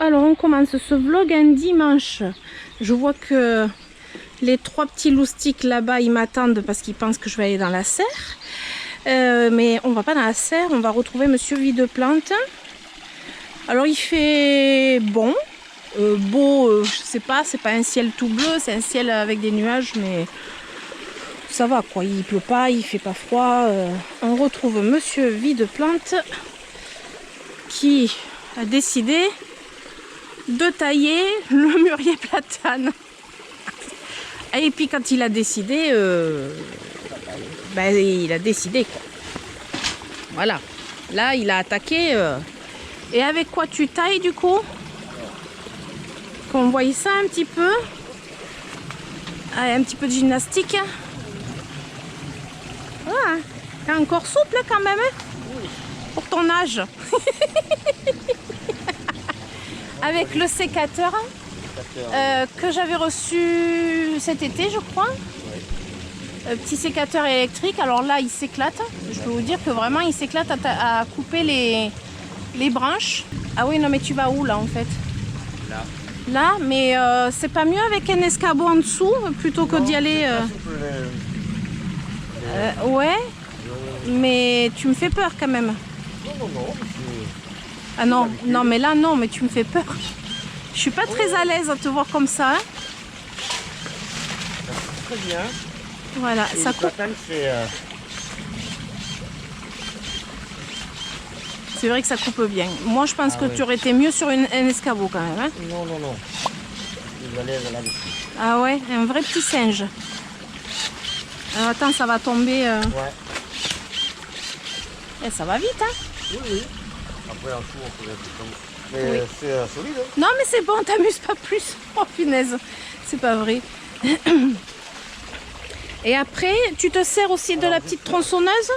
Alors on commence ce vlog un dimanche. Je vois que les 3 petits loustiques là-bas ils m'attendent parce qu'ils pensent que je vais aller dans la serre. Mais on va pas dans la serre, on va retrouver Monsieur Videplante. Alors il fait bon, beau, je sais pas, c'est pas un ciel tout bleu, c'est un ciel avec des nuages, mais ça va quoi, il pleut pas, il fait pas froid. On retrouve Monsieur Videplante qui a décidé de tailler le mûrier platane. Et puis quand il a décidé, ben, il a décidé quoi. Voilà, là il a attaqué. Et avec quoi tu tailles du coup? Qu'on voit ça un petit peu. Allez, un petit peu de gymnastique. Ah, t'es encore souple quand même hein, pour ton âge. Avec le sécateur que j'avais reçu cet été, je crois. Petit sécateur électrique. Alors là, il s'éclate. Je peux vous dire que vraiment, il s'éclate à couper les branches. Ah oui, non, mais tu vas où là en fait? Là. Là, mais c'est pas mieux avec un escabeau en dessous plutôt que d'y aller. Ouais, mais tu me fais peur quand même. Non. Ah non, non, mais là, non, mais tu me fais peur. Je suis pas très à l'aise à te voir comme ça. Hein. Très bien. Voilà, et ça coupe. C'est vrai que ça coupe bien. Moi, je pense que tu aurais été mieux sur un escabeau quand même. Hein. Non. Vous allez là-dessus. Ah ouais, un vrai petit singe. Alors attends, ça va tomber. Ouais. Et ça va vite, hein. Oui. Après, en dessous, on peut mettre comme... Mais Oui. c'est solide. Hein. Non, mais c'est bon, t'amuses pas plus. Oh, punaise, c'est pas vrai. Et après, tu te sers aussi de la petite tronçonneuse?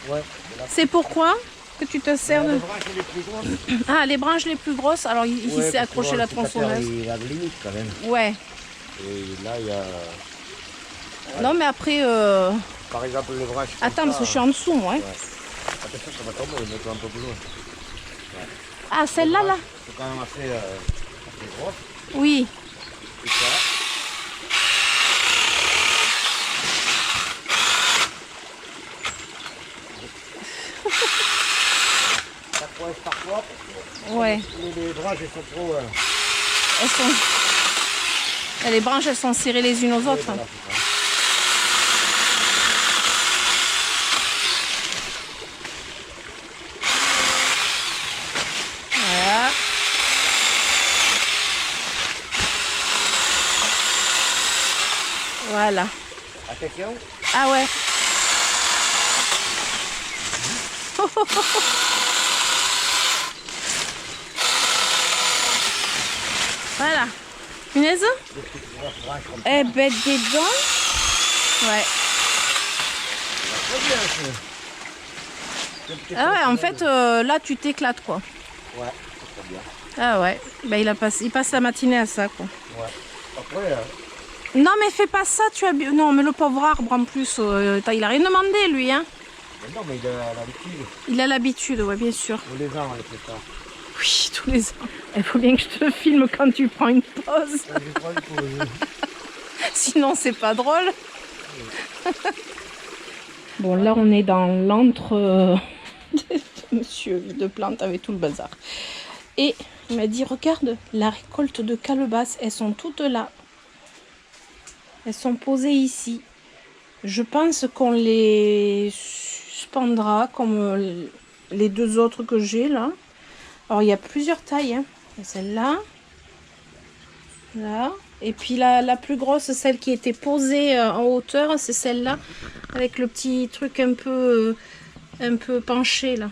Ouais. C'est pourquoi que tu te sers de... Les branches les plus grosses. Ah, les branches les plus grosses. Alors, il s'est accroché la tronçonneuse. Il a de limite quand même. Ouais. Et là, il y a... Non, mais après... Par exemple, les branches... Attends, parce que je suis en dessous, moi. Hein. Ouais. Attention, ça va tomber, mettre un peu plus loin. Ouais. Ah, celle-là, là? C'est quand même assez grosse. Oui. Et ça. Ça coince parfois. Ouais. Les branches, elles sont trop... Elles sont... Les branches, elles sont serrées les unes aux autres. Voilà, Voilà. Voilà. attention. Ah ouais. Voilà. Punaise. Eh ben, des dents. Ouais. Ah ouais, en fait, là, tu t'éclates, quoi. Ouais, c'est très bien. Ah ouais. Ben, il passe la matinée à ça, quoi. Ouais. Après... Non, mais fais pas ça, tu as... Non, mais le pauvre arbre, en plus, il a rien demandé, lui, hein. non, mais il a l'habitude. Il a l'habitude, ouais, bien sûr. Tous les ans, on les fait ça. Oui, tous les ans. Il faut bien que je te filme quand tu prends une pause. Sinon, c'est pas drôle. Bon, là, on est dans l'antre de Monsieur Videplante avec tout le bazar. Et il m'a dit, regarde, la récolte de calebasses, elles sont toutes là. Elles sont posées ici. Je pense qu'on les suspendra comme les 2 autres que j'ai là. Alors, il y a plusieurs tailles. Hein. Celle-là. Là. Et puis la plus grosse, celle qui était posée en hauteur, c'est celle-là. Avec le petit truc un peu penché là.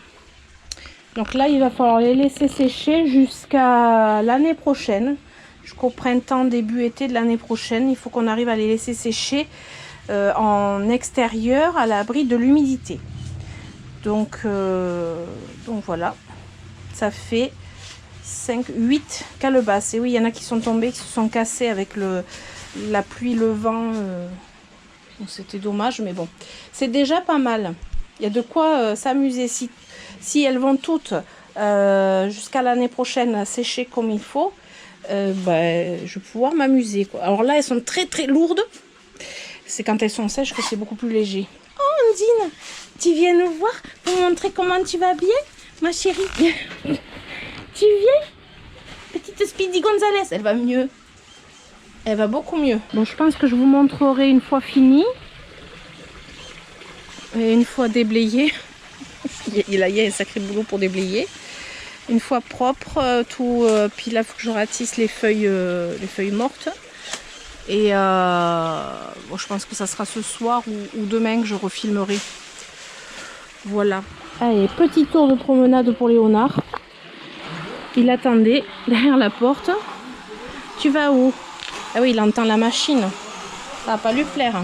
Donc là, il va falloir les laisser sécher jusqu'à l'année prochaine. Jusqu'au printemps, début été de l'année prochaine. Il faut qu'on arrive à les laisser sécher en extérieur à l'abri de l'humidité. Donc voilà. Ça fait 8 calebasses. Et oui, il y en a qui sont tombés, qui se sont cassés avec la pluie, le vent. Bon, c'était dommage, mais bon. C'est déjà pas mal. Il y a de quoi s'amuser. Si elles vont toutes jusqu'à l'année prochaine sécher comme il faut, je vais pouvoir m'amuser, quoi. Alors là, elles sont très très lourdes. C'est quand elles sont sèches que c'est beaucoup plus léger. Oh Ondine, tu viens nous voir pour montrer comment tu vas bien, ma chérie. Tu viens? Petite Speedy Gonzalez, elle va mieux. Elle va beaucoup mieux. Bon, je pense que je vous montrerai une fois fini. Et une fois déblayé. Il y a un sacré boulot pour déblayer. Une fois propre, tout. Puis là, il faut que je ratisse les feuilles mortes. Et bon, je pense que ça sera ce soir ou demain que je refilmerai. Voilà. Allez, petit tour de promenade pour Léonard. Il attendait derrière la porte. Tu vas où? Ah oui, il entend la machine. Ça va pas lui plaire.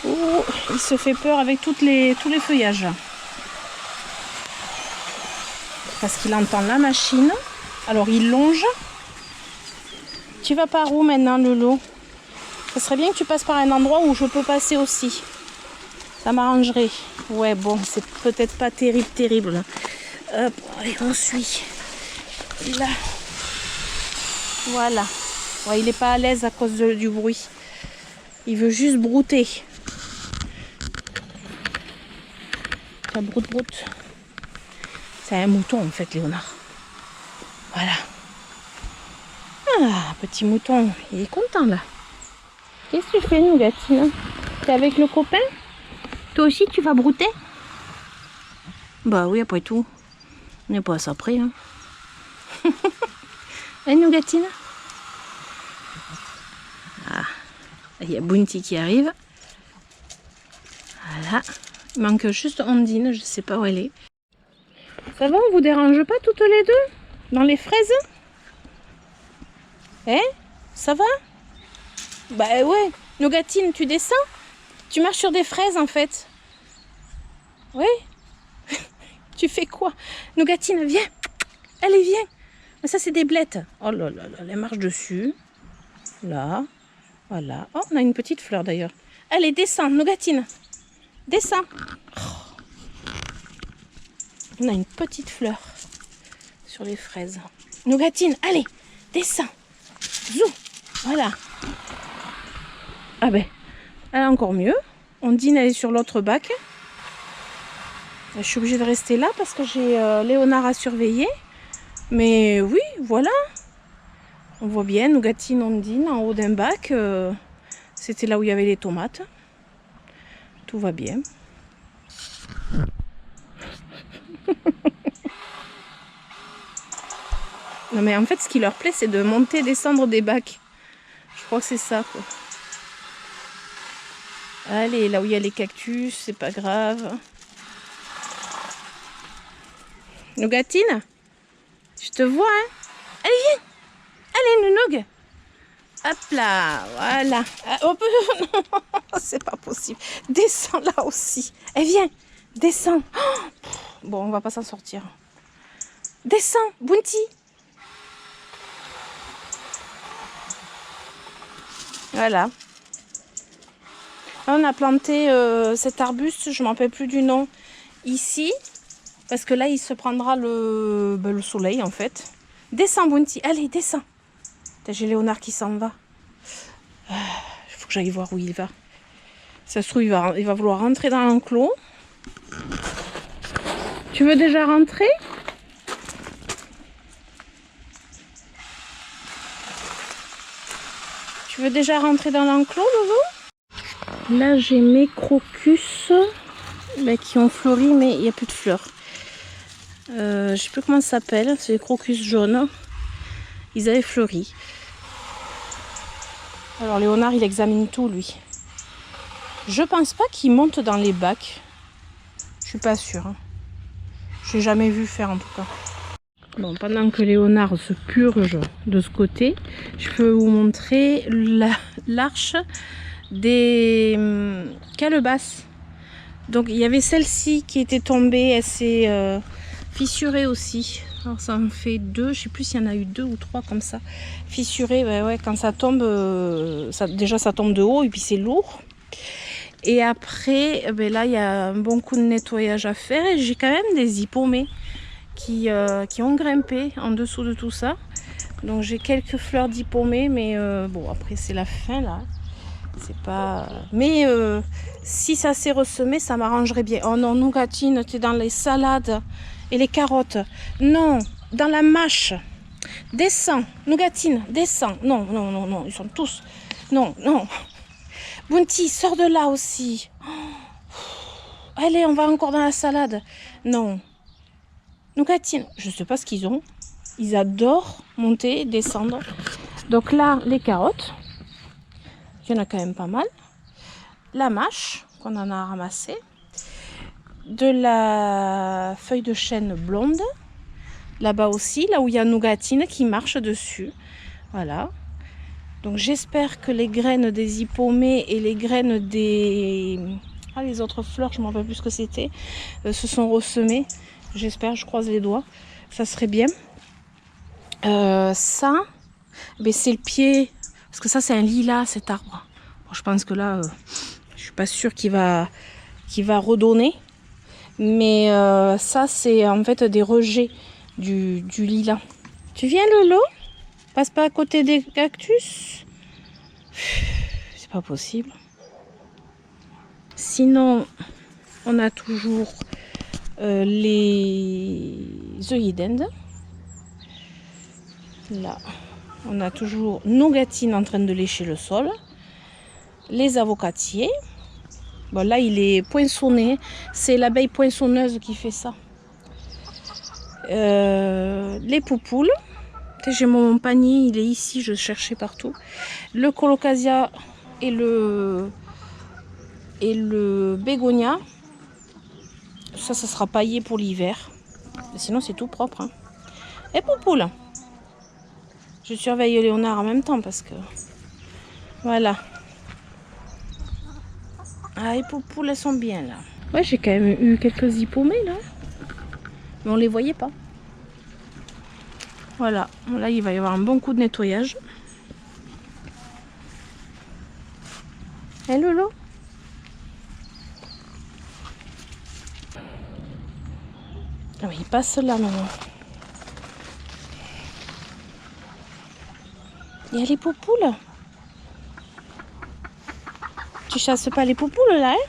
Oh, il se fait peur avec tous les feuillages. Parce qu'il entend la machine. Alors il longe. Tu vas par où maintenant, Lolo? Ça serait bien que tu passes par un endroit où je peux passer aussi. Ça m'arrangerait. Ouais, bon, c'est peut-être pas terrible. Hop, allez, on suit. Là. Voilà. Ouais, il n'est pas à l'aise à cause du bruit. Il veut juste brouter. Ça broute. C'est un mouton en fait, Léonard. Voilà. Ah, petit mouton, il est content là. Qu'est-ce que tu fais, Nougatine? T'es avec le copain? Toi aussi, tu vas brouter? Bah oui, après tout. On n'est pas à ça près. Hein. Hein, Nougatine? Ah, il y a Bounty qui arrive. Voilà. Il manque juste Ondine, je ne sais pas où elle est. Ça va, on vous dérange pas toutes les deux? Dans les fraises? Hein? Ça va? Bah ouais. Nougatine, tu descends? Tu marches sur des fraises en fait. Oui? Tu fais quoi? Nougatine, viens. Allez, viens. Ça, c'est des blettes. Oh là là là, elle marche dessus. Là. Voilà. Oh, on a une petite fleur d'ailleurs. Allez, descends, Nougatine. Descends. Oh. On a une petite fleur sur les fraises. Nougatine, allez, descends. Zou. Voilà. Ah ben, elle est encore mieux. Ondine, elle est sur l'autre bac. Je suis obligée de rester là parce que j'ai Léonard à surveiller. Mais oui, voilà. On voit bien Nougatine, Ondine en haut d'un bac. C'était là où il y avait les tomates. Tout va bien. Non mais en fait, ce qui leur plaît, c'est de monter et descendre des bacs. Je crois que c'est ça, quoi. Allez, là où il y a les cactus, c'est pas grave. Nougatine, je te vois, hein. Allez, viens. Allez, Nounoug. Hop là, voilà. Ah, oh, non, c'est pas possible. Descends là aussi. Eh, viens, descends. Oh, bon, on va pas s'en sortir. Descends, Bounty. Voilà. Là, on a planté cet arbuste, je ne m'en rappelle plus du nom, ici. Parce que là, il se prendra le soleil, en fait. Descends, Bounty. Allez, descends. J'ai Léonard qui s'en va. Il faut que j'aille voir où il va. Ça se trouve, il va vouloir rentrer dans l'enclos. Tu veux déjà rentrer? Tu veux déjà rentrer dans l'enclos, Loulou? Là, j'ai mes crocus qui ont fleuri, mais il n'y a plus de fleurs. Je ne sais plus comment ça s'appelle. C'est les crocus jaunes. Ils avaient fleuri. Alors Léonard, il examine tout, lui. Je pense pas qu'il monte dans les bacs. Je suis pas sûre. Hein. Je n'ai jamais vu faire en tout cas. Bon, pendant que Léonard se purge de ce côté, je peux vous montrer l'arche des calebasses. Donc il y avait celle-ci qui était tombée, elle s'est Fissuré aussi. Alors ça en fait 2, je sais plus s'il y en a eu 2 ou 3 comme ça. Fissuré, ben ouais, quand ça tombe, déjà ça tombe de haut et puis c'est lourd. Et après, ben là il y a un bon coup de nettoyage à faire et j'ai quand même des hippomées qui ont grimpé en dessous de tout ça. Donc j'ai quelques fleurs d'hippomées, mais bon après c'est la fin là. C'est pas. Mais si ça s'est ressemé, ça m'arrangerait bien. Oh non, Nougatine, tu es dans les salades et les carottes. Non, dans la mâche. Descends, Nougatine, descends. Non, non, non, non, ils sont tous. Non, non. Bounty, sors de là aussi. Oh. Allez, on va encore dans la salade. Non. Nougatine, je sais pas ce qu'ils ont. Ils adorent monter, descendre. Donc là, les carottes. Il y en a quand même pas mal. La mâche, qu'on en a ramassé. De la feuille de chêne blonde. Là-bas aussi, là où il y a Nougatine qui marche dessus. Voilà. Donc j'espère que les graines des hippomées et les graines des... Ah, les autres fleurs, je ne me rappelle plus ce que c'était, se sont ressemées. J'espère, je croise les doigts. Ça serait bien. Ça, ben c'est le pied... Parce que ça, c'est un lilas, cet arbre. Bon, je pense que là, je suis pas sûre qu'il va redonner. Mais ça, c'est en fait des rejets du lilas. Tu viens, Lolo? Passe pas à côté des cactus? C'est pas possible. Sinon, on a toujours les œillets d'Inde. Là. On a toujours Nougatine en train de lécher le sol. Les avocatiers. Bon, là, il est poinçonné. C'est l'abeille poinçonneuse qui fait ça. Les poupoules. J'ai mon panier, il est ici, je cherchais partout. Le colocasia et le bégonia. Ça sera paillé pour l'hiver. Sinon, c'est tout propre. Hein. Et poupoules. Je surveille Léonard en même temps parce que... Voilà. Ah, les poupoules, elles sont bien là. Ouais, j'ai quand même eu quelques hippomées là. Mais on les voyait pas. Voilà. Là, il va y avoir un bon coup de nettoyage. Eh, Lolo? Ah oui, il passe là maintenant. Il y a les poupoules. Tu chasses pas les poupoules là, hein?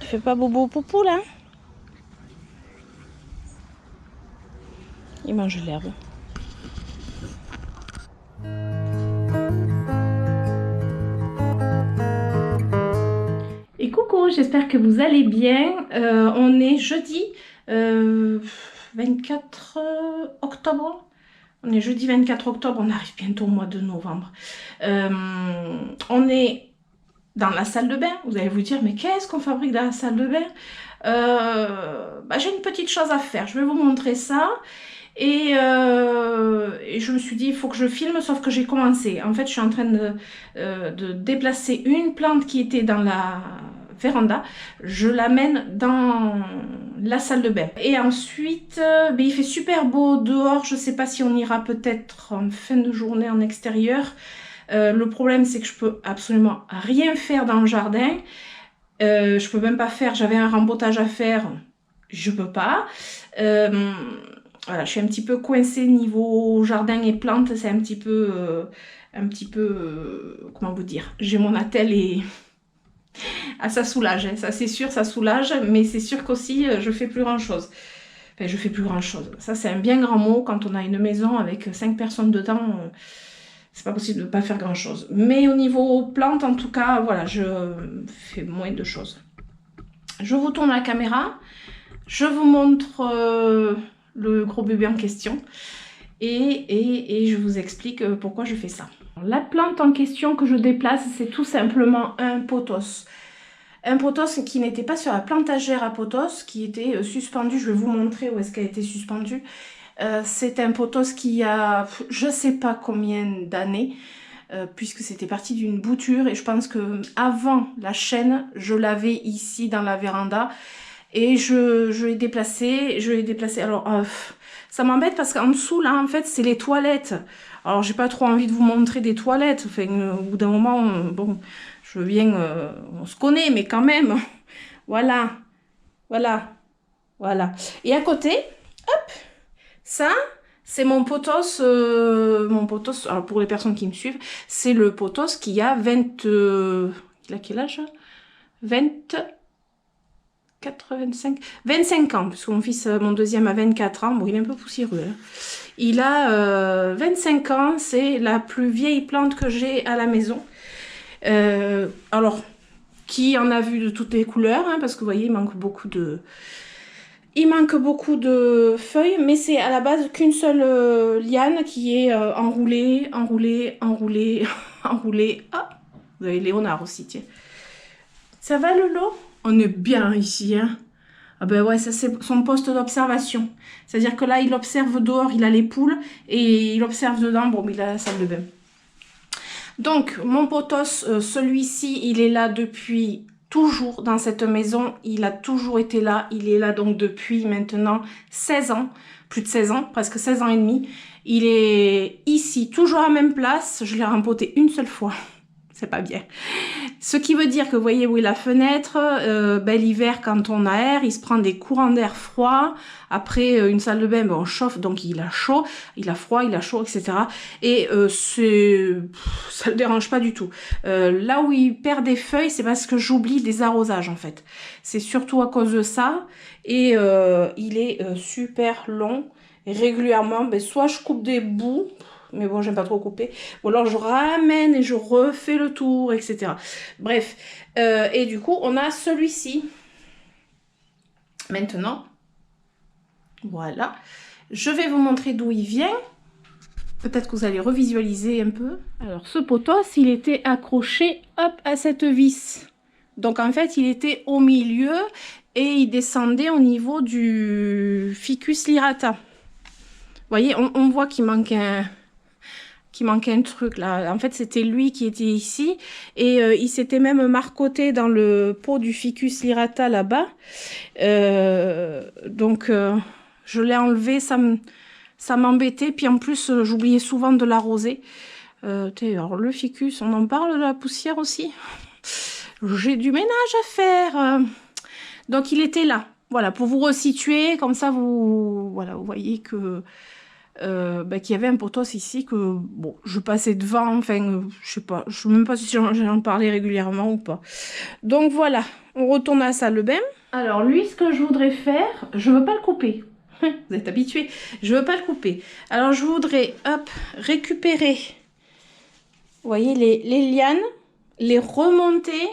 Tu fais pas bobo aux poupoules, hein? Il mange l'herbe. Et coucou, j'espère que vous allez bien. On est jeudi 24 octobre. On est jeudi 24 octobre, on arrive bientôt au mois de novembre. On est dans la salle de bain. Vous allez vous dire, mais qu'est-ce qu'on fabrique dans la salle de bain? J'ai une petite chose à faire. Je vais vous montrer ça. Et je me suis dit, il faut que je filme, sauf que j'ai commencé. En fait, je suis en train de déplacer une plante qui était dans la véranda. Je l'amène dans la salle de bain. Et ensuite, il fait super beau dehors. Je ne sais pas si on ira peut-être en fin de journée en extérieur. Le problème, c'est que je peux absolument rien faire dans le jardin. Je peux même pas faire, j'avais un rempotage à faire, je peux pas. Voilà, je suis un petit peu coincée niveau jardin et plantes, c'est un petit peu, comment vous dire, j'ai mon attel et ah, ça soulage, hein. Ça c'est sûr, ça soulage, mais c'est sûr qu'aussi je fais plus grand chose. Enfin, je fais plus grand chose. Ça c'est un bien grand mot quand on a une maison avec 5 personnes dedans. C'est pas possible de ne pas faire grand chose. Mais au niveau plantes, en tout cas, voilà, je fais moins de choses. Je vous tourne la caméra. Je vous montre le gros bébé en question. Et je vous explique pourquoi je fais ça. La plante en question que je déplace, c'est tout simplement un pothos. Un pothos qui n'était pas sur la plantagère à pothos, qui était suspendu. Je vais vous montrer où est-ce qu'elle a été suspendue. C'est un pothos qui a je sais pas combien d'années, puisque c'était parti d'une bouture et je pense que avant la chaîne, je l'avais ici dans la véranda Et je l'ai déplacé. Alors, ça m'embête parce qu'en dessous, là, en fait, c'est les toilettes. Alors, j'ai pas trop envie de vous montrer des toilettes. Enfin, au bout d'un moment, bon, je veux bien, on se connaît, mais quand même. Voilà, voilà, voilà. Et à côté, hop, ça, c'est mon potos. Alors, pour les personnes qui me suivent, c'est le potos qui a 20... il a quel âge? 25 ans, parce que mon fils, mon deuxième a 24 ans, bon il est un peu poussiéreux, hein. Il a 25 ans, c'est la plus vieille plante que j'ai à la maison. Alors, qui en a vu de toutes les couleurs, hein, parce que vous voyez, il manque beaucoup de feuilles, mais c'est à la base qu'une seule liane qui est enroulée, enroulée. Ah, vous avez Léonard aussi, tiens. Ça va Lolo? On est bien ici, hein? Ah ben ouais, ça c'est son poste d'observation. C'est-à-dire que là, il observe dehors, il a les poules, et il observe dedans, bon, il a la salle de bain. Donc, mon potos, celui-ci, il est là depuis toujours dans cette maison. Il a toujours été là. Il est là donc depuis maintenant 16 ans. Plus de 16 ans, presque 16 ans et demi. Il est ici, toujours à la même place. Je l'ai rempoté une seule fois. C'est pas bien. Ce qui veut dire que vous voyez où est la fenêtre, ben, l'hiver quand on aère, il se prend des courants d'air froid. Après une salle de bain, ben, on chauffe, donc il a chaud, il a froid, il a chaud, etc. Et ça le dérange pas du tout. Là où il perd des feuilles, c'est parce que j'oublie des arrosages en fait. C'est surtout à cause de ça. Et il est super long. Et régulièrement, ben, soit je coupe des bouts, mais bon, j'aime pas trop couper. Ou alors je ramène et je refais le tour, etc. Bref. Et du coup, on a celui-ci. Maintenant, voilà. Je vais vous montrer d'où il vient. Peut-être que vous allez revisualiser un peu. Alors, ce potos, il était accroché, hop, à cette vis. Donc, en fait, il était au milieu et il descendait au niveau du ficus lyrata. Vous voyez, on voit qu'il manque un truc là. En fait, c'était lui qui était ici et il s'était même marcoté dans le pot du ficus lyrata là-bas. Donc, je l'ai enlevé, ça m'embêtait. Puis en plus, j'oubliais souvent de l'arroser. Alors, le ficus, on en parle de la poussière aussi. J'ai du ménage à faire. Donc, il était là. Voilà, pour vous resituer, comme ça, vous voyez que... qu'il y avait un potos ici que bon je passais devant, enfin je sais pas, je sais même pas si j'en parlais régulièrement ou pas. Donc voilà, on retourne à la salle de bain. Alors lui, ce que je voudrais faire, je veux pas le couper. Vous êtes habitués, je veux pas le couper. Alors je voudrais hop récupérer, vous voyez les lianes, les remonter,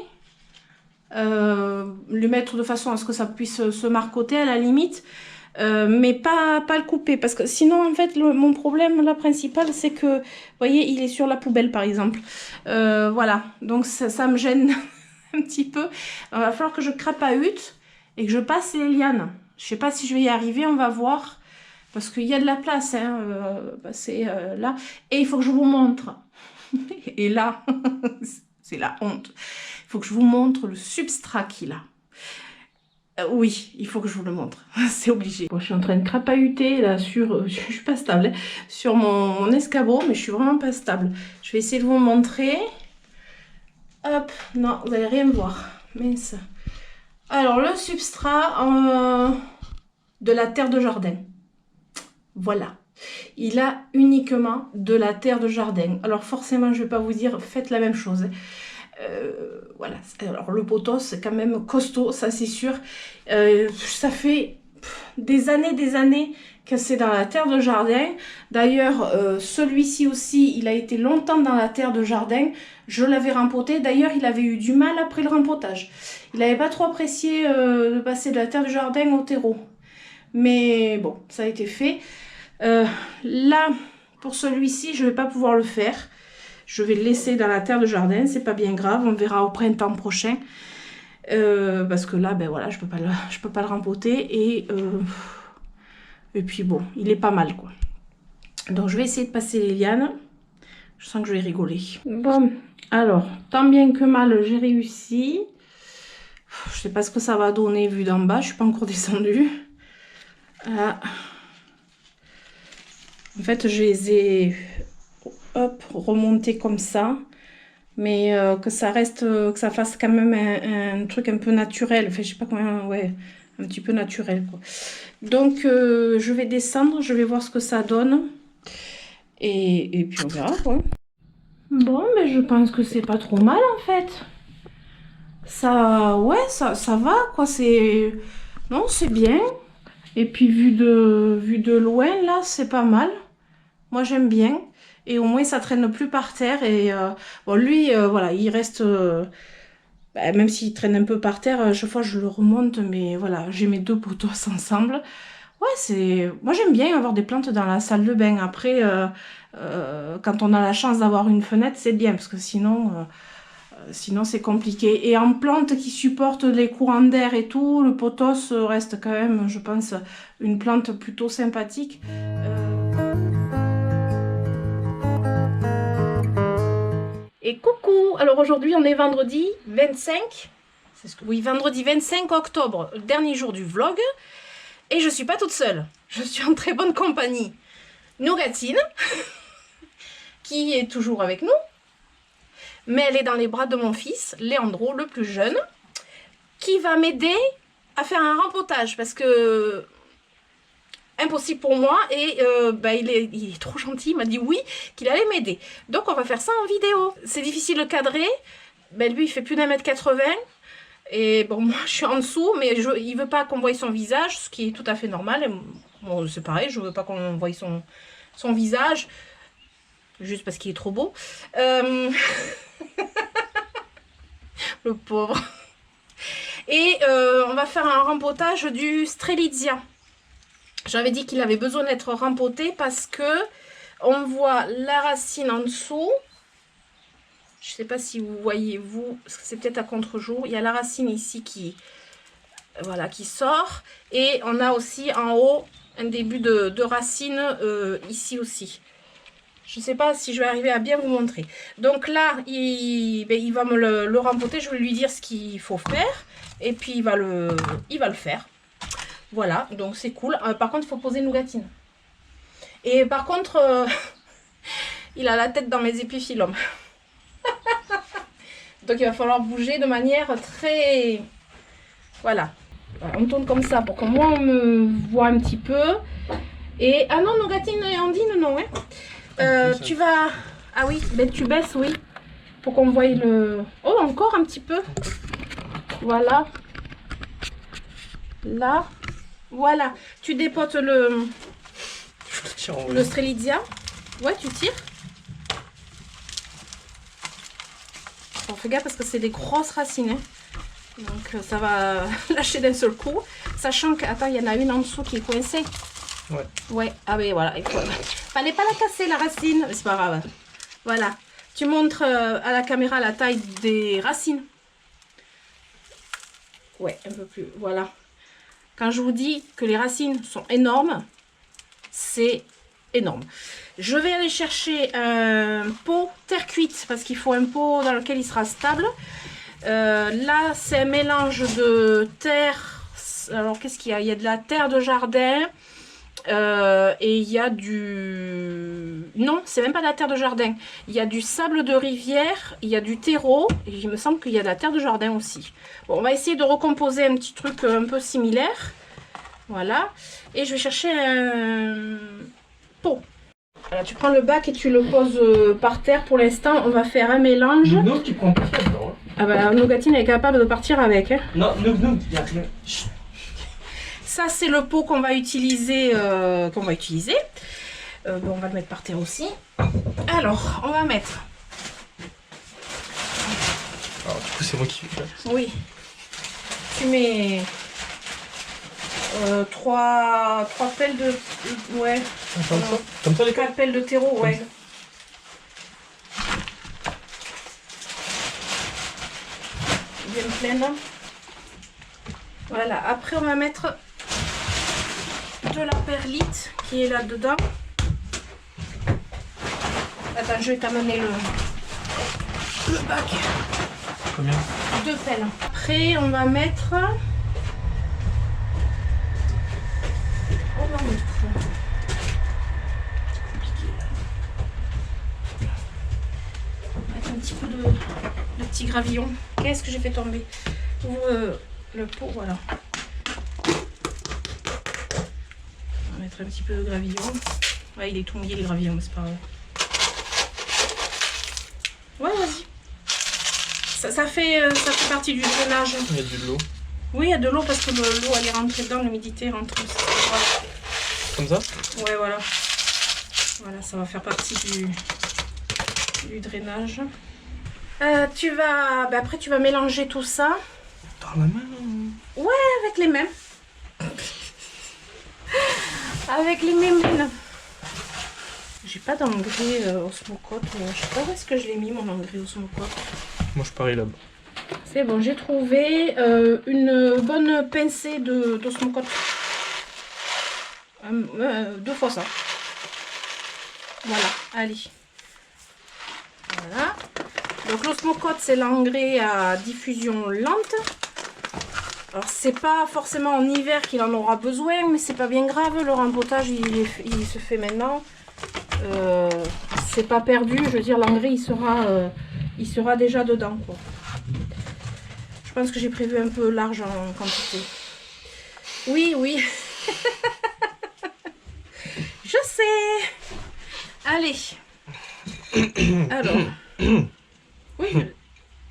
les mettre de façon à ce que ça puisse se marcoter à la limite. Mais pas le couper, parce que sinon en fait mon problème là principal c'est que vous voyez il est sur la poubelle par exemple, voilà, donc ça me gêne un petit peu. Il va falloir que je crapahute et que je passe les lianes. Je sais pas si je vais y arriver, on va voir, parce qu'il y a de la place, hein, passer là, et il faut que je vous montre et là c'est la honte, il faut que je vous montre le substrat qu'il a. Oui, il faut que je vous le montre, c'est obligé. Bon, je suis en train de crapahuter là sur, je suis pas stable, hein, sur mon escabeau, mais je suis vraiment pas stable. Je vais essayer de vous montrer. Hop, non, vous allez rien voir, mince. Alors le substrat de la terre de jardin, voilà. Il a uniquement de la terre de jardin. Alors forcément, je vais pas vous dire faites la même chose. Voilà, alors le potos c'est quand même costaud, ça c'est sûr. Ça fait des années que c'est dans la terre de jardin. D'ailleurs celui-ci aussi il a été longtemps dans la terre de jardin. Je l'avais rempoté, d'ailleurs il avait eu du mal après le rempotage. Il n'avait pas trop apprécié de passer de la terre de jardin au terreau, mais bon, ça a été fait. Là pour celui-ci je vais pas pouvoir le faire. Je vais le laisser dans la terre de jardin, c'est pas bien grave, on verra au printemps prochain. Parce que là, ben voilà, je peux pas le rempoter et puis bon, il est pas mal quoi. Donc je vais essayer de passer les lianes. Je sens que je vais rigoler. Bon, alors, tant bien que mal, j'ai réussi. Je sais pas ce que ça va donner vu d'en bas, je suis pas encore descendue. En fait, je les ai remontés comme ça. Mais que ça reste, que ça fasse quand même un truc un peu naturel. Enfin, je sais pas comment, ouais, un petit peu naturel, quoi. Donc, je vais descendre, je vais voir ce que ça donne. Et puis on verra, quoi. Bon, mais je pense que c'est pas trop mal, en fait. Ça, ouais, ça va, quoi. C'est... Non, c'est bien. Et puis, vu de loin, là, c'est pas mal. Moi, j'aime bien. Et au moins, ça traîne plus par terre. Et bon, lui, voilà, il reste... même s'il traîne un peu par terre, chaque fois, je le remonte. Mais voilà, j'ai mes 2 poteaux ensemble. Ouais, c'est... Moi, j'aime bien avoir des plantes dans la salle de bain. Après, quand on a la chance d'avoir une fenêtre, c'est bien. Parce que sinon, c'est compliqué. Et en plantes qui supportent les courants d'air et tout, le pothos reste quand même, je pense, une plante plutôt sympathique. Et coucou! Alors aujourd'hui, on est vendredi 25. Oui, vendredi 25 octobre, le dernier jour du vlog. Et je suis pas toute seule. Je suis en très bonne compagnie. Nougatine, qui est toujours avec nous. Mais elle est dans les bras de mon fils, Léandro, le plus jeune, qui va m'aider à faire un rempotage parce que impossible pour moi et il est trop gentil, il m'a dit oui, qu'il allait m'aider. Donc on va faire ça en vidéo. C'est difficile de cadrer, lui il fait plus d'1m80 et bon moi je suis en dessous, mais il veut pas qu'on voie son visage, ce qui est tout à fait normal. Et bon, c'est pareil, je veux pas qu'on voie son visage, juste parce qu'il est trop beau. Le pauvre. Et on va faire un rempotage du Strelitzia. J'avais dit qu'il avait besoin d'être rempoté parce que on voit la racine en dessous. Je ne sais pas si vous voyez, vous, c'est peut-être à contre-jour. Il y a la racine ici qui sort. Et on a aussi en haut un début de racine ici aussi. Je ne sais pas si je vais arriver à bien vous montrer. Donc là, il va me le rempoter. Je vais lui dire ce qu'il faut faire. Et puis il va le faire. Voilà, donc c'est cool. Par contre, il faut poser Nougatine. Et par contre, il a la tête dans mes épiphyllums. Donc il va falloir bouger de manière très... Voilà. On tourne comme ça pour que moi on me voit un petit peu. Et... Ah non, Nougatine et Andine, non. Hein. Tu vas... Ah oui, tu baisses, oui. Pour qu'on voie le... Oh, encore un petit peu. Voilà. Là. Voilà. Tu dépotes le Strelitzia. Ouais, tu tires. Bon, fais gaffe parce que c'est des grosses racines. Hein. Donc ça va lâcher d'un seul coup. Sachant que... Attends, il y en a une en dessous qui est coincée. Ouais. Ouais. Ah oui, voilà. Fallait pas la casser, la racine. Mais c'est pas grave. Voilà. Tu montres à la caméra la taille des racines. Ouais, un peu plus. Voilà. Quand je vous dis que les racines sont énormes, c'est énorme. Je vais aller chercher un pot terre cuite parce qu'il faut un pot dans lequel il sera stable. Là, c'est un mélange de terre. Alors, qu'est-ce qu'il y a? Il y a de la terre de jardin et il y a du... Non, c'est même pas de la terre de jardin. Il y a du sable de rivière, il y a du terreau et il me semble qu'il y a de la terre de jardin aussi. Bon, on va essayer de recomposer un petit truc un peu similaire. Voilà. Et je vais chercher un pot. Voilà, tu prends le bac et tu le poses par terre. Pour l'instant, on va faire un mélange. Nous, tu prends pas ça dedans. Ah bah, Nougatine est capable de partir avec. Hein. Non, nous, il y a rien. Ça, c'est le pot qu'on va utiliser. Bon, on va le mettre par terre aussi. Alors, on va mettre... Alors, du coup, c'est moi qui fais ça. Oui. Tu mets... 3 pelles de... Ouais. Comme ça, les 4 pelles de terreau, ouais. Bien pleine. Voilà. Après, on va mettre de la perlite qui est là-dedans. Attends, je vais t'amener le bac. Combien? 2 pelles. Après, on va mettre... On va mettre... Un petit peu de petits gravillons. Qu'est-ce que j'ai fait tomber? Ouvre le pot, voilà. On va mettre un petit peu de gravillon. Ouais, il est tout mouillé le gravillon, mais c'est pas grave. Ouais, vas-y. Ça fait partie du drainage. Il y a de l'eau. Oui, il y a de l'eau parce que l'eau elle est rentrée dedans, l'humidité rentre. Voilà. Comme ça? Ouais, voilà. Voilà, ça va faire partie du drainage. Après, tu vas mélanger tout ça. Dans la main? Ouais, avec les mains. Avec les mains. J'ai pas d'engrais osmocote. Je sais pas où est-ce que je l'ai mis mon engrais osmocote. Moi je parie là-bas. C'est bon, j'ai trouvé une bonne pincée d'osmocote. 2 fois ça. Voilà, allez. Voilà. Donc l'osmocote, c'est l'engrais à diffusion lente. Alors c'est pas forcément en hiver qu'il en aura besoin, mais c'est pas bien grave. Le rempotage, il se fait maintenant. C'est pas perdu. Je veux dire, l'engrais, il sera déjà dedans, quoi. Je pense que j'ai prévu un peu large en quantité. Oui, oui. Je sais. Allez. Alors. Oui,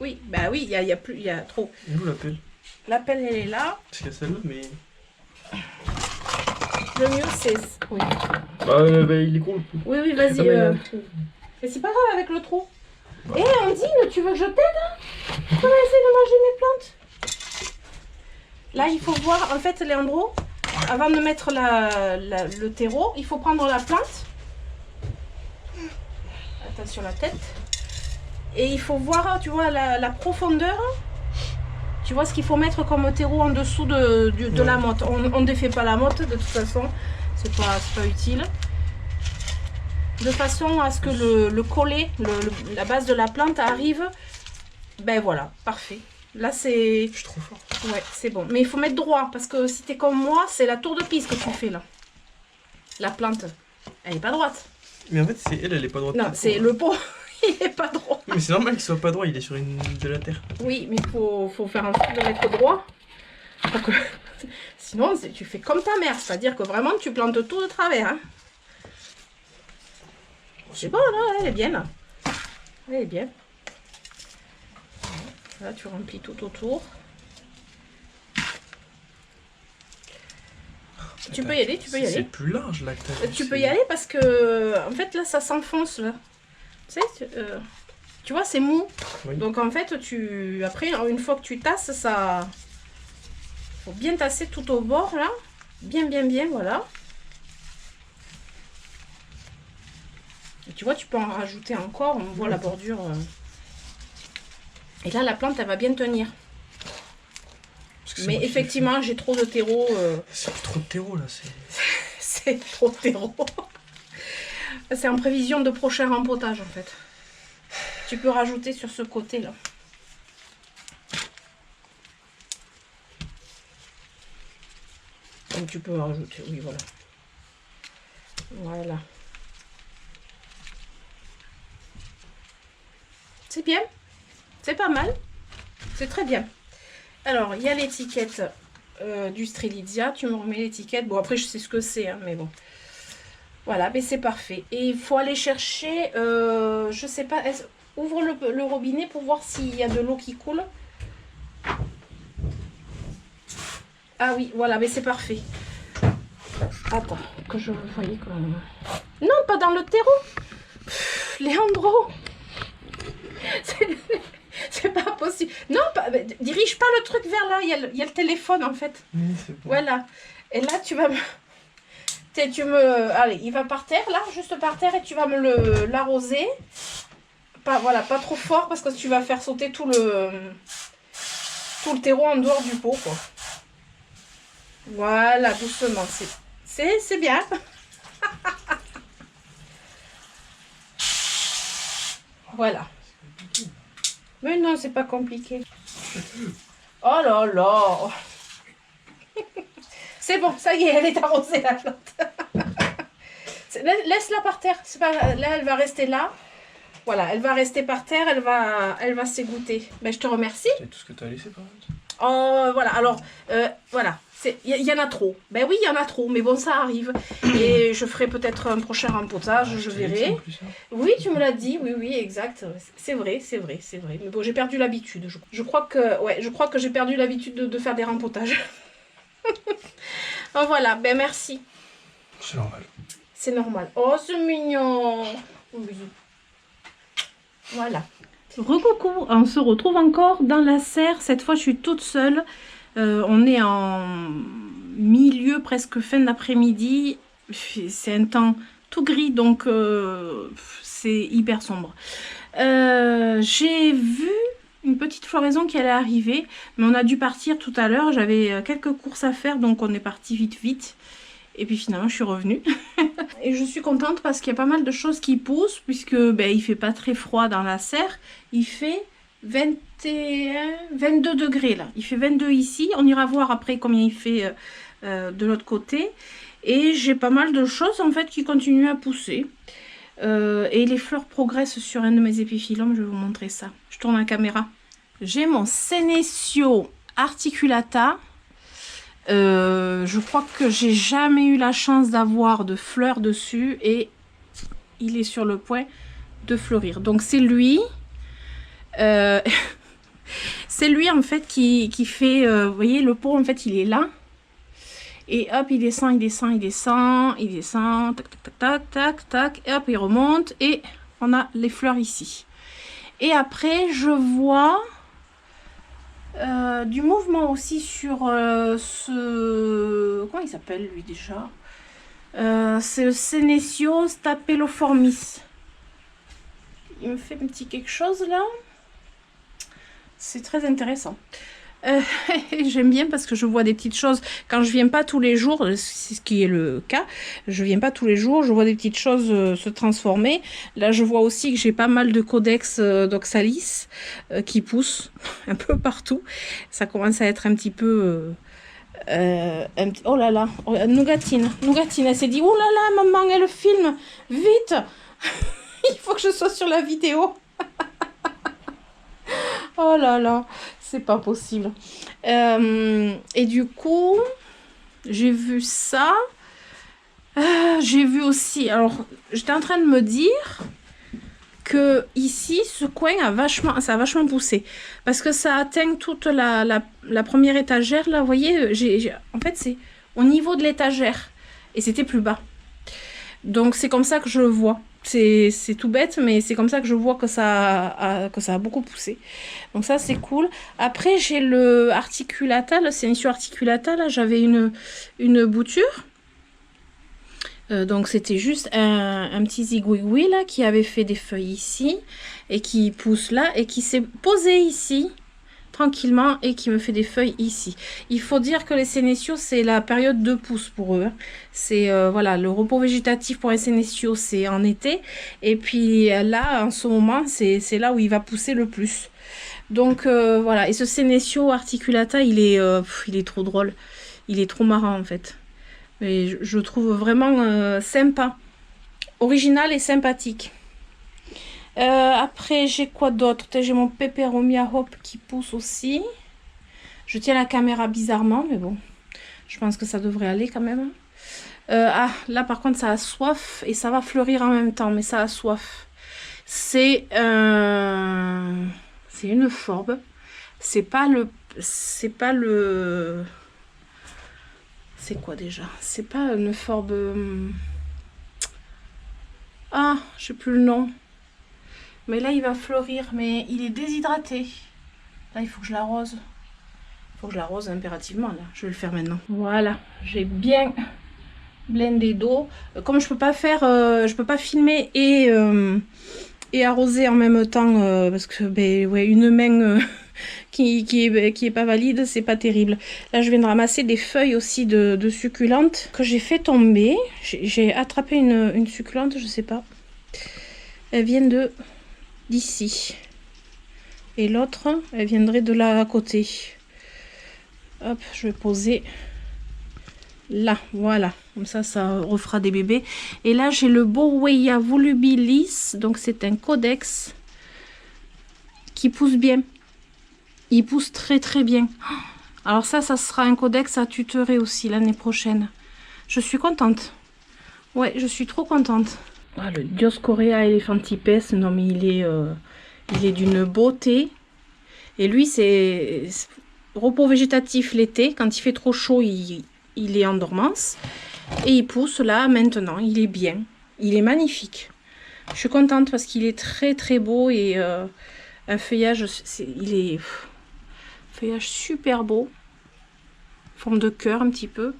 oui, bah oui, il y a plus, il y a trop. Et où la pelle? La pelle, elle est là. Parce qu'il y a celle-là, mais... Le mieux, c'est... Oui, bah il est gros le pot. oui, oui, vas-y. Mais c'est pas grave avec le trou. Eh, Andine, tu veux que je t'aide? On va essayer de manger mes plantes. Là, il faut voir, en fait, Léandro, avant de mettre le terreau, il faut prendre la plante. Attention la tête. Et il faut voir, tu vois, la profondeur. Tu vois ce qu'il faut mettre comme terreau en dessous de la motte. On ne défait pas la motte, de toute façon. C'est pas utile. De façon à ce que le collet, la base de la plante arrive. Ben voilà, parfait. Là, c'est... Je suis trop fort. Ouais, c'est bon. Mais il faut mettre droit, parce que si t'es comme moi, c'est la tour de Pise que tu fais, là. La plante, elle n'est pas droite. Mais en fait, c'est elle est pas droite. Non, c'est le pot, il n'est pas droit. Mais c'est normal qu'il soit pas droit, il est sur de la terre. Oui, mais il faut faire en sorte de mettre droit. Pour que... Sinon, tu fais comme ta mère, c'est-à-dire que vraiment, tu plantes tout de travers. Hein. C'est bon, là, elle est bien, là. Elle est bien. Là, tu remplis tout autour. Tu peux y aller, tu peux y aller. C'est plus large, là, que t'as. Tu peux y aller parce que, en fait, là, ça s'enfonce, là. Tu sais, tu vois, c'est mou. Oui. Donc, en fait, après, une fois que tu tasses, ça... faut bien tasser tout au bord, là. Bien, bien, bien, voilà. Et tu vois, tu peux en rajouter encore. On voit la bordure. Et là, la plante, elle va bien tenir. Mais effectivement, j'ai trop de terreau. C'est trop de terreau, là. C'est trop de terreau. C'est en prévision de prochain rempotage, en fait. Tu peux rajouter sur ce côté-là. Donc tu peux rajouter, oui, voilà. Voilà. C'est bien. C'est pas mal. C'est très bien. Alors, il y a l'étiquette du Strelitzia. Tu me remets l'étiquette. Bon, après, je sais ce que c'est, hein, mais bon. Voilà, mais c'est parfait. Et il faut aller chercher, je sais pas, ouvre le robinet pour voir s'il y a de l'eau qui coule. Ah oui, voilà, mais c'est parfait. Attends, que je voyais comme... Non, pas dans le terreau. Pff, Léandro. C'est pas possible. Non, dirige pas le truc vers là. Il y a le téléphone, en fait. Oui, c'est bon. Voilà. Et là, tu vas me... Allez, il va par terre, là, juste par terre, et tu vas me l'arroser. Voilà, pas trop fort, parce que tu vas faire sauter tout le terreau en dehors du pot, quoi. Voilà, doucement. C'est bien. Voilà. Mais non, c'est pas compliqué. Oh là là. C'est bon, ça y est, elle est arrosée la plante. Laisse-la par terre. Pas... Là, elle va rester là. Voilà, elle va rester par terre, elle va s'égoutter. Ben, je te remercie. C'est tout ce que tu as laissé par contre. Oh, voilà, alors, voilà. Il y en a trop. Ben oui, il y en a trop, mais bon, ça arrive. Et je ferai peut-être un prochain rempotage, je verrai. En plus, hein. Oui, tu me l'as dit, oui, exact. C'est vrai. Mais bon, j'ai perdu l'habitude. Je crois que j'ai perdu l'habitude de faire des rempotages. Oh, voilà, ben merci. C'est normal. C'est normal. Oh, c'est mignon. Oui. Voilà. Recoucou, on se retrouve encore dans la serre. Cette fois, je suis toute seule. On est en milieu, presque fin d'après-midi. C'est un temps tout gris, donc c'est hyper sombre. J'ai vu une petite floraison qui allait arriver, mais on a dû partir tout à l'heure. J'avais quelques courses à faire, donc on est parti vite. Et puis finalement, je suis revenue. Et je suis contente parce qu'il y a pas mal de choses qui poussent, puisque ben, il fait pas très froid dans la serre. Il fait 22 degrés là. Il fait 22 ici. On ira voir après combien il fait de l'autre côté. Et j'ai pas mal de choses en fait qui continuent à pousser. Et les fleurs progressent sur un de mes épiphyllums. Je vais vous montrer ça. Je tourne la caméra. J'ai mon Senecio articulata. Je crois que j'ai jamais eu la chance d'avoir de fleurs dessus et il est sur le point de fleurir. Donc c'est lui, c'est lui en fait qui fait, vous voyez le pot en fait il est là et hop il descend, tac, et hop il remonte et on a les fleurs ici. Et après je vois du mouvement aussi sur ce... Comment il s'appelle lui déjà? C'est le Senecio staphyloformis. Il me fait un petit quelque chose là. C'est très intéressant. J'aime bien parce que je vois des petites choses. Quand je viens pas tous les jours, c'est ce qui est le cas, je viens pas tous les jours, je vois des petites choses se transformer. Là, je vois aussi que j'ai pas mal de Codex d'Oxalis qui poussent un peu partout. Ça commence à être un petit peu... oh là là, Nougatine, elle s'est dit, oh là là, maman, elle filme, vite. Il faut que je sois sur la vidéo. Oh là là, c'est pas possible. Et du coup, j'ai vu ça. J'ai vu aussi... Alors, j'étais en train de me dire que ici, ce coin ça a vachement poussé. Parce que ça atteint toute la première étagère. Là, vous voyez, en fait, c'est au niveau de l'étagère. Et c'était plus bas. Donc, c'est comme ça que je le vois. C'est tout bête, mais c'est comme ça que je vois que ça a beaucoup poussé. Donc ça, c'est cool. Après, j'ai le articulata, le Senecio articulata. Là, j'avais une bouture. Donc, c'était juste un petit zigouigoui, là, qui avait fait des feuilles ici. Et qui pousse là. Et qui s'est posé ici, tranquillement. Et qui me fait des feuilles ici. Il faut dire que les Senecio, c'est la période de pousse pour eux. Hein. C'est voilà, le repos végétatif pour les Senecio, c'est en été. Et puis là, en ce moment, c'est là où il va pousser le plus. Donc voilà. Et ce Senecio articulata, il est trop drôle. Il est trop marrant en fait. Et je trouve vraiment sympa. Original et sympathique. Après, j'ai quoi d'autre? J'ai mon Peperomia Hop qui pousse aussi. Je tiens la caméra bizarrement, mais bon. Je pense que ça devrait aller quand même. Ah, là par contre, ça a soif et ça va fleurir en même temps, mais ça a soif. C'est une forbe. C'est pas le... C'est quoi déjà? C'est pas une forbe... Ah, je sais plus le nom. Mais là, il va fleurir, mais il est déshydraté. Là, il faut que je l'arrose. Il faut que je l'arrose impérativement, là. Je vais le faire maintenant. Voilà, j'ai bien blendé d'eau. Comme je peux pas faire... je peux pas filmer et arroser en même temps, parce que, ben, ouais, une main... qui est pas valide, c'est pas terrible. Là, je viens de ramasser des feuilles aussi de succulentes que j'ai fait tomber. J'ai attrapé une succulente, je sais pas. Elles viennent d'ici. Et l'autre, elle viendrait de là à côté. Hop, je vais poser là, voilà. Comme ça refera des bébés. Et là, j'ai le Borweya volubilis. Donc, c'est un codex qui pousse bien. Il pousse très très bien. Alors ça sera un codex à tutorer aussi l'année prochaine. Je suis contente. Ouais, je suis trop contente. Ah, le Dioscorea elephantipes, non mais il est d'une beauté. Et lui, c'est repos végétatif l'été. Quand il fait trop chaud, il est en dormance. Et il pousse là maintenant. Il est bien. Il est magnifique. Je suis contente parce qu'il est très très beau. Et un feuillage, feuillage super beau. Forme de cœur un petit peu.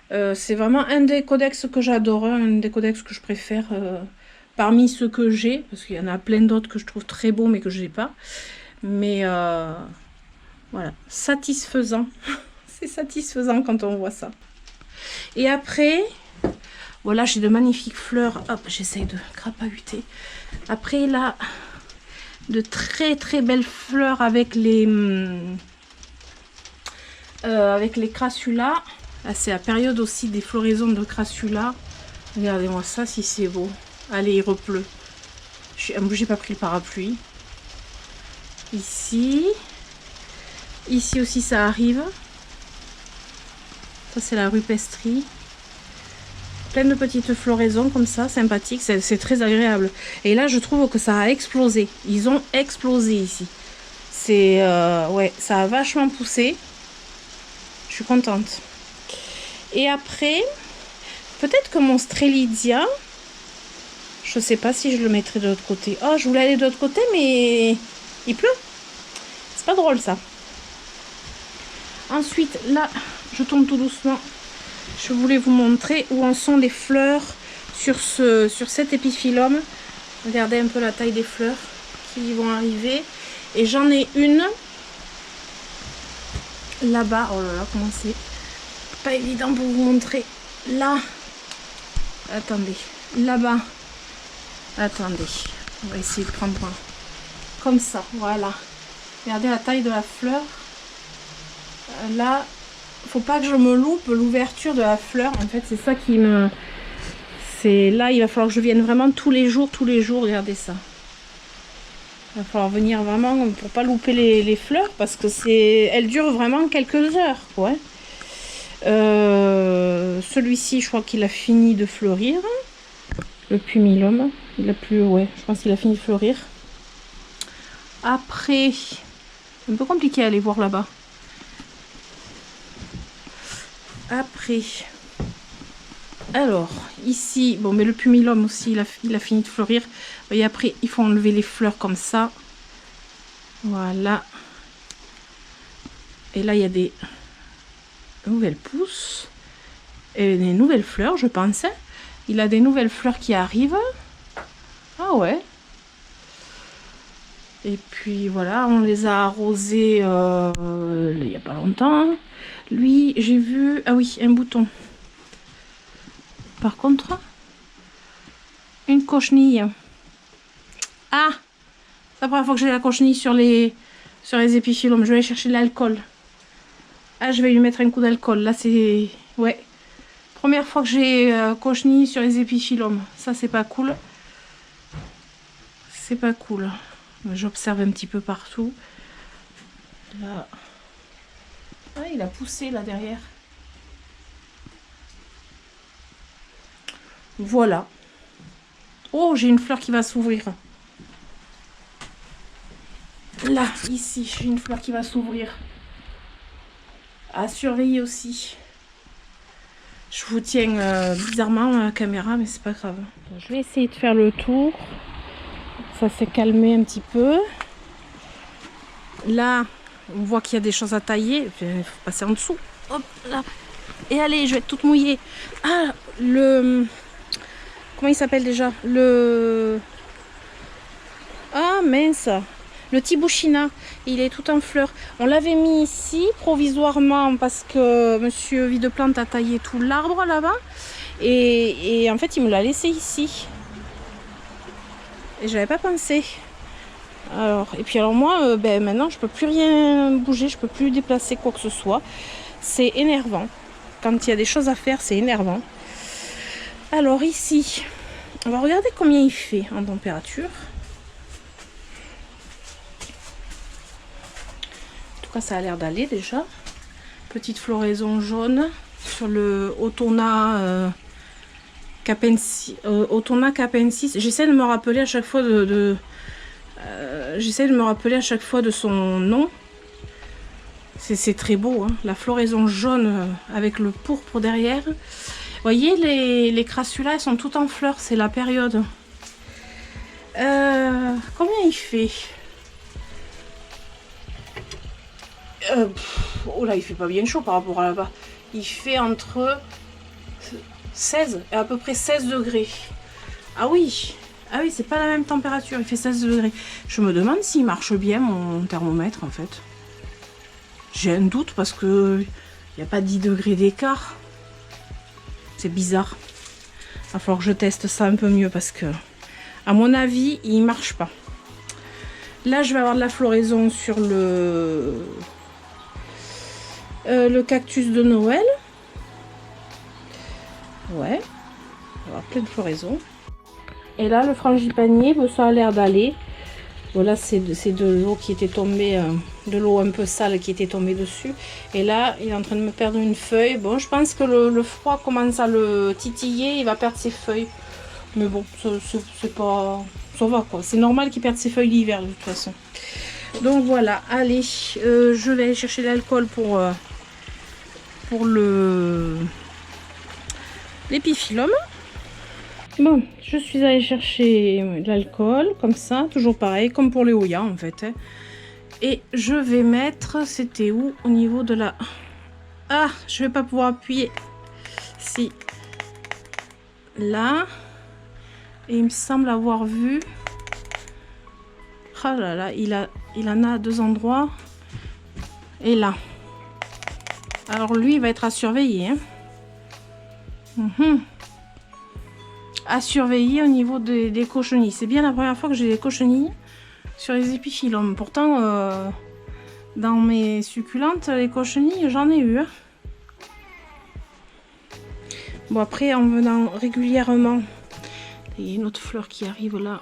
C'est vraiment un des codex que j'adore. Un des codex que je préfère parmi ceux que j'ai. Parce qu'il y en a plein d'autres que je trouve très beaux mais que je n'ai pas. Mais voilà, satisfaisant. C'est satisfaisant quand on voit ça. Et après, voilà, j'ai de magnifiques fleurs. Hop, j'essaye de crapahuter. Après, là, de très très belles fleurs avec les crassulas. Là, c'est la période aussi des floraisons de crassulas. Regardez-moi ça, si c'est beau. Allez, il repleut. J'ai pas pris le parapluie. Ici aussi ça arrive. Ça c'est la rupestrie. Plein de petites floraisons comme ça, sympathiques, c'est très agréable. Et là je trouve que ça a explosé. Ils ont explosé ici. C'est ouais, ça a vachement poussé. Je suis contente. Et après, peut-être que mon Strelitzia, je sais pas si je le mettrai de l'autre côté. Oh, je voulais aller de l'autre côté, mais il pleut. C'est pas drôle ça. Ensuite, là, je tourne tout doucement. Je voulais vous montrer où en sont les fleurs sur cet épiphyllum. Regardez un peu la taille des fleurs qui vont arriver. Et j'en ai une là-bas. Oh là là, comment c'est pas évident pour vous montrer. Là. Attendez. Là-bas. Attendez. On va essayer de prendre un. Comme ça, voilà. Regardez la taille de la fleur. Là, faut pas que je me loupe l'ouverture de la fleur. En fait, c'est ça qui me... C'est là, il va falloir que je vienne vraiment tous les jours. Regardez ça. Il va falloir venir vraiment pour pas louper les fleurs parce que elles durent vraiment quelques heures, quoi. Celui-ci, je crois qu'il a fini de fleurir. Le pumilum, il a plus, ouais, je pense qu'il a fini de fleurir. Après, c'est un peu compliqué à aller voir là-bas. Après, alors, ici, bon, mais le pumilum aussi, il a fini de fleurir. Et après, il faut enlever les fleurs comme ça. Voilà. Et là, il y a des nouvelles pousses. Et des nouvelles fleurs, je pense. Il a des nouvelles fleurs qui arrivent. Ah ouais. Et puis voilà, on les a arrosés il n'y a pas longtemps. Lui, j'ai vu... Ah oui, un bouton. Par contre, une cochenille. Ah, c'est la première fois que j'ai la cochenille sur les épiphyllums. Je vais aller chercher de l'alcool. Ah, je vais lui mettre un coup d'alcool. Là, c'est... Ouais. Première fois que j'ai cochenille sur les épiphyllums. Ça, c'est pas cool. C'est pas cool. J'observe un petit peu partout. Là. Ah, il a poussé là derrière. Voilà. Oh, j'ai une fleur qui va s'ouvrir. Là, ici, j'ai une fleur qui va s'ouvrir. À surveiller aussi. Je vous tiens bizarrement à la caméra, mais c'est pas grave. Je vais essayer de faire le tour. Ça s'est calmé un petit peu. Là, on voit qu'il y a des choses à tailler. Il faut passer en dessous. Hop, là. Et allez, je vais être toute mouillée. Ah, comment il s'appelle déjà? Ah, mince. Le Tibouchina. Il est tout en fleurs. On l'avait mis ici provisoirement parce que monsieur Videplante a taillé tout l'arbre là-bas. Et en fait, il me l'a laissé ici. Et j'avais pas pensé. Alors, et puis alors moi, maintenant, je peux plus rien bouger, je peux plus déplacer quoi que ce soit. C'est énervant. Quand il y a des choses à faire, c'est énervant. Alors ici, on va regarder combien il fait en température. En tout cas, ça a l'air d'aller déjà. Petite floraison jaune sur le Otona capensis. J'essaie de me rappeler à chaque fois j'essaie de me rappeler à chaque fois de son nom. C'est très beau, hein. La floraison jaune avec le pourpre derrière. Vous voyez, les crassulas, elles sont toutes en fleurs, c'est la période. Combien il fait? Oh là, il fait pas bien chaud par rapport à là-bas. Il fait entre 16 et à peu près 16 degrés. Ah oui, c'est pas la même température, il fait 16 degrés. Je me demande s'il marche bien mon thermomètre en fait. J'ai un doute parce que il n'y a pas 10 degrés d'écart. C'est bizarre. Il va falloir que je teste ça un peu mieux parce que, à mon avis, il marche pas. Là, je vais avoir de la floraison sur le cactus de Noël. Ouais, on va avoir plein de floraison. Et là, le frangipanier, ça a l'air d'aller. Voilà, c'est de l'eau qui était tombée, de l'eau un peu sale qui était tombée dessus. Et là, il est en train de me perdre une feuille. Bon, je pense que le froid commence à le titiller, il va perdre ses feuilles. Mais bon, c'est pas... ça va quoi. C'est normal qu'il perde ses feuilles l'hiver de toute façon. Donc voilà, allez, je vais aller chercher l'alcool pour l'épiphyllum. Bon, je suis allée chercher de l'alcool, comme ça, toujours pareil, comme pour les Oya en fait. Hein. Et je vais mettre, c'était où? Au niveau de la... Ah, je vais pas pouvoir appuyer. Si. Là. Et il me semble avoir vu... Ah là là, il en a à 2 endroits. Et là. Alors lui, il va être à surveiller. Hein. À surveiller au niveau des cochenilles. C'est bien la première fois que j'ai des cochenilles sur les épiphyllums. Pourtant, dans mes succulentes, les cochenilles, j'en ai eu. Hein. Bon, après, en venant régulièrement, il y a une autre fleur qui arrive là.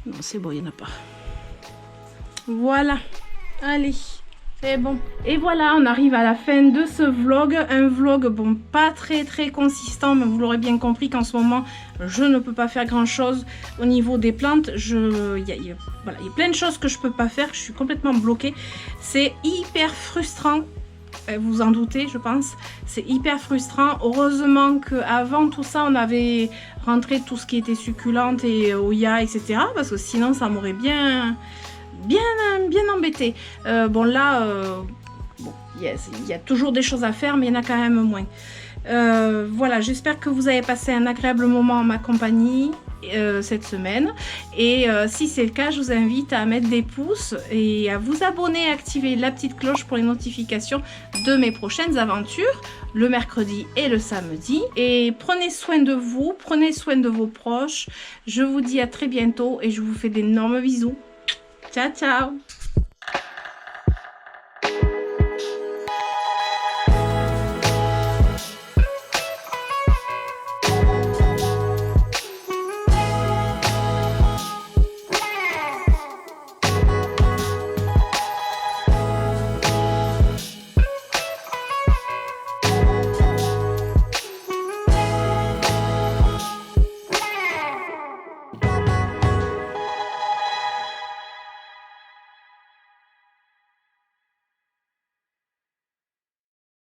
Non, c'est bon, il n'y en a pas. Voilà. Allez. C'est bon. Et voilà, on arrive à la fin de ce vlog. Un vlog, bon, pas très consistant, mais vous l'aurez bien compris qu'en ce moment, je ne peux pas faire grand chose au niveau des plantes. Voilà, il y a plein de choses que je peux pas faire. Je suis complètement bloquée. C'est hyper frustrant. Vous en doutez, je pense. C'est hyper frustrant. Heureusement qu'avant tout ça, on avait rentré tout ce qui était succulente et Oya, etc. Parce que sinon, ça m'aurait bien embêté. Bon là, il y a toujours des choses à faire, mais il y en a quand même moins. Voilà, j'espère que vous avez passé un agréable moment en ma compagnie cette semaine. Et si c'est le cas, je vous invite à mettre des pouces et à vous abonner, à activer la petite cloche pour les notifications de mes prochaines aventures, le mercredi et le samedi. Et prenez soin de vous, prenez soin de vos proches. Je vous dis à très bientôt et je vous fais d'énormes bisous. Ciao, ciao!